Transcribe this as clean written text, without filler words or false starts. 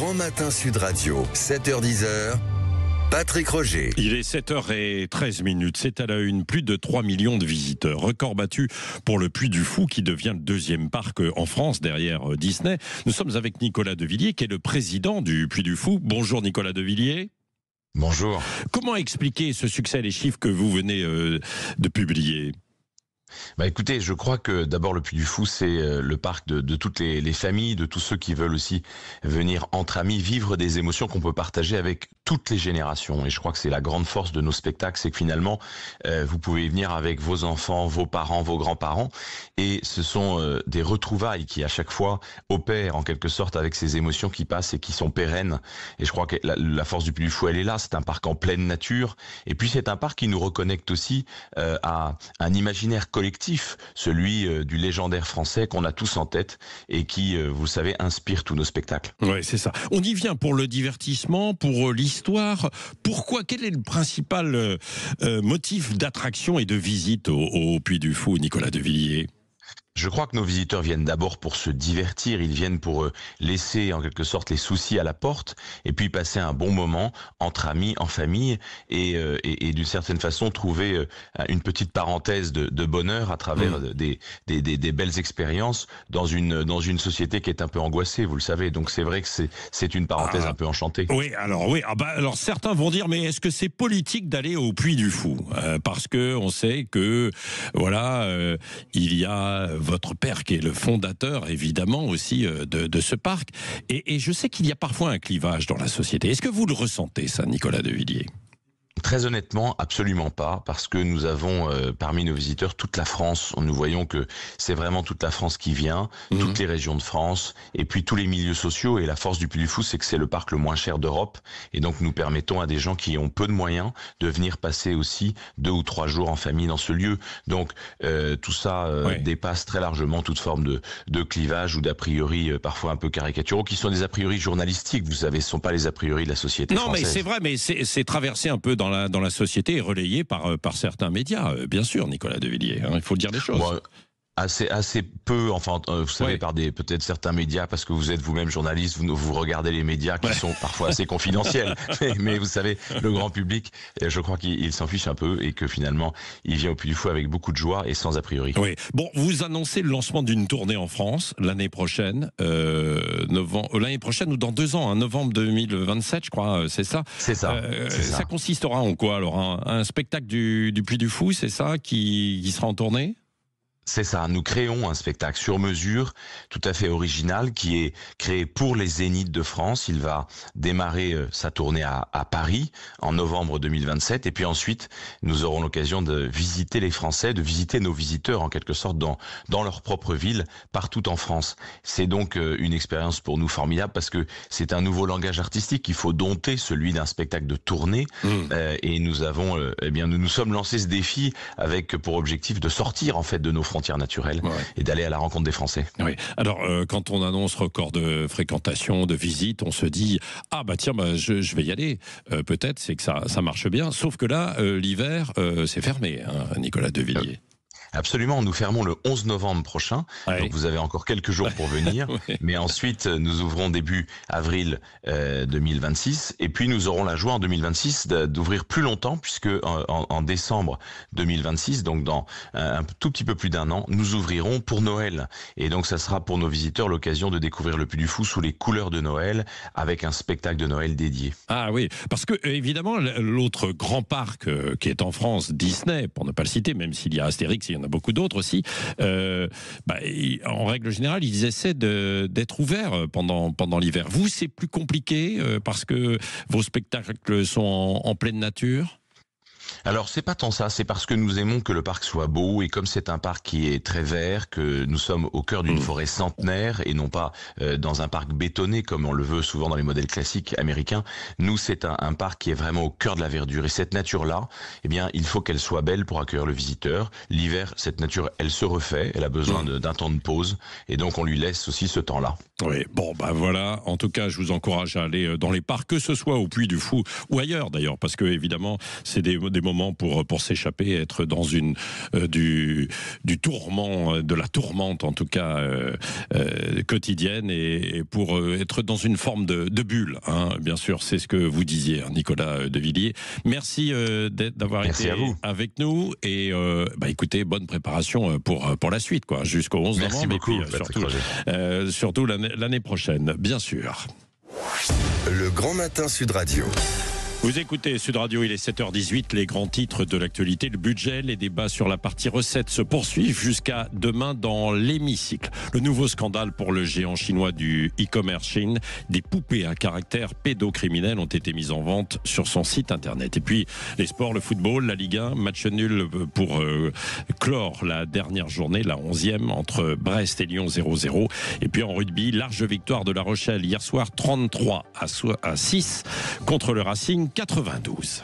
Grand Matin Sud Radio, 7h-10h, Patrick Roger. Il est 7h13. C'est à la une. Plus de 3 millions de visiteurs. Record battu pour le Puy du Fou qui devient le deuxième parc en France derrière Disney. Nous sommes avec Nicolas Devilliers qui est le président du Puy du Fou. Bonjour Nicolas Devilliers. Bonjour. Comment expliquer ce succès, les chiffres que vous venez de publier ? Écoutez, je crois que d'abord le Puy du Fou, c'est le parc de toutes les familles, de tous ceux qui veulent aussi venir entre amis, vivre des émotions qu'on peut partager avec toutes les générations. Et je crois que c'est la grande force de nos spectacles, c'est que finalement, vous pouvez venir avec vos enfants, vos parents, vos grands-parents. Et ce sont des retrouvailles qui, à chaque fois, opèrent en quelque sorte avec ces émotions qui passent et qui sont pérennes. Et je crois que la force du Puy du Fou, elle est là. C'est un parc en pleine nature. Et puis, c'est un parc qui nous reconnecte aussi à un imaginaire collectif, celui du légendaire français qu'on a tous en tête et qui, vous le savez, inspire tous nos spectacles. Oui, c'est ça. On y vient pour le divertissement, pour l'histoire. Pourquoi ? Quel est le principal motif d'attraction et de visite au Puy du Fou, Nicolas Devilliers ? Je crois que nos visiteurs viennent d'abord pour se divertir, ils viennent pour laisser en quelque sorte les soucis à la porte et puis passer un bon moment entre amis, en famille et d'une certaine façon trouver une petite parenthèse de bonheur à travers des belles expériences dans une société qui est un peu angoissée, vous le savez. Donc c'est vrai que c'est une parenthèse un peu enchantée. Oui, alors certains vont dire mais est-ce que c'est politique d'aller au Puy du Fou ? Parce que on sait que voilà, il y a votre père qui est le fondateur évidemment aussi de ce parc et je sais qu'il y a parfois un clivage dans la société. Est-ce que vous le ressentez ça, Nicolas Devilliers ? Très honnêtement, absolument pas, parce que nous avons parmi nos visiteurs toute la France. Nous voyons que c'est vraiment toute la France qui vient, toutes les régions de France, et puis tous les milieux sociaux. Et la force du Puy du Fou, c'est que c'est le parc le moins cher d'Europe, et donc nous permettons à des gens qui ont peu de moyens de venir passer aussi 2 ou 3 jours en famille dans ce lieu. Donc tout ça dépasse très largement toute forme de clivage ou d'a priori parfois un peu caricaturaux, qui sont des a priori journalistiques. Vous savez, ce ne sont pas les a priori de la société française. Non, mais c'est vrai, mais c'est traversé un peu dans la société et relayé par certains médias, bien sûr, Nicolas Devilliers, il faut dire les choses. Bon, assez peu, enfin, vous savez, par peut-être certains médias, parce que vous êtes vous-même journaliste, vous regardez les médias qui sont parfois assez confidentiels, mais vous savez, le grand public, je crois qu'il s'en fiche un peu et que finalement, il vient au Puy du Fou avec beaucoup de joie et sans a priori. Oui. Bon, vous annoncez le lancement d'une tournée en France l'année prochaine, l'année prochaine ou dans 2 ans, novembre 2027, je crois, c'est ça. C'est ça. Ça consistera en quoi alors ? Un spectacle du Puy du Fou, c'est ça, qui sera en tournée ? C'est ça, nous créons un spectacle sur mesure, tout à fait original, qui est créé pour les Zéniths de France. Il va démarrer sa tournée à Paris en novembre 2027. Et puis ensuite, nous aurons l'occasion de visiter les Français, de visiter nos visiteurs en quelque sorte dans leur propre ville, partout en France. C'est donc une expérience pour nous formidable parce que c'est un nouveau langage artistique. Il faut dompter celui d'un spectacle de tournée. Et nous avons, nous sommes lancés ce défi avec pour objectif de sortir en fait de nos frontières naturelles et d'aller à la rencontre des Français. Oui. Alors, quand on annonce record de fréquentation, de visite, on se dit je vais y aller. Peut-être, c'est que ça marche bien. Sauf que là, l'hiver, c'est fermé, Nicolas Devilliers. Absolument, nous fermons le 11 novembre prochain, donc vous avez encore quelques jours pour venir, mais ensuite nous ouvrons début avril 2026, et puis nous aurons la joie en 2026 d'ouvrir plus longtemps, puisque en décembre 2026, donc dans un tout petit peu plus d'1 an, nous ouvrirons pour Noël, et donc ça sera pour nos visiteurs l'occasion de découvrir le Puy du Fou sous les couleurs de Noël, avec un spectacle de Noël dédié. Ah oui, parce que évidemment l'autre grand parc qui est en France, Disney, pour ne pas le citer, même s'il y a Astérix, il y en a beaucoup d'autres aussi, en règle générale, ils essaient d'être ouverts pendant l'hiver. Vous, c'est plus compliqué parce que vos spectacles sont en pleine nature ? Alors c'est pas tant ça, c'est parce que nous aimons que le parc soit beau et comme c'est un parc qui est très vert, que nous sommes au cœur d'une forêt centenaire et non pas dans un parc bétonné comme on le veut souvent dans les modèles classiques américains. Nous c'est un parc qui est vraiment au cœur de la verdure et cette nature-là, eh bien il faut qu'elle soit belle pour accueillir le visiteur. L'hiver, cette nature, elle se refait, elle a besoin d'un temps de pause et donc on lui laisse aussi ce temps-là. Oui, bon voilà, en tout cas je vous encourage à aller dans les parcs, que ce soit au Puy du Fou ou ailleurs d'ailleurs, parce que évidemment c'est des des moments pour s'échapper, être dans du tourment, de la tourmente en tout cas quotidienne, et pour être dans une forme de bulle, hein, bien sûr, c'est ce que vous disiez, hein, Nicolas de Villiers. Merci d'avoir été avec nous, et écoutez, bonne préparation pour la suite, quoi, jusqu'au 11 novembre. Merci beaucoup, surtout l'année prochaine, bien sûr. Le Grand Matin Sud Radio. Vous écoutez Sud Radio, il est 7h18, les grands titres de l'actualité, le budget, les débats sur la partie recettes se poursuivent jusqu'à demain dans l'hémicycle. Le nouveau scandale pour le géant chinois du e-commerce Chine, des poupées à caractère pédocriminel ont été mises en vente sur son site internet. Et puis les sports, le football, la Ligue 1, match nul pour clore la dernière journée, la 11e, entre Brest et Lyon 0-0. Et puis en rugby, large victoire de La Rochelle hier soir, 33-6 contre le Racing 92.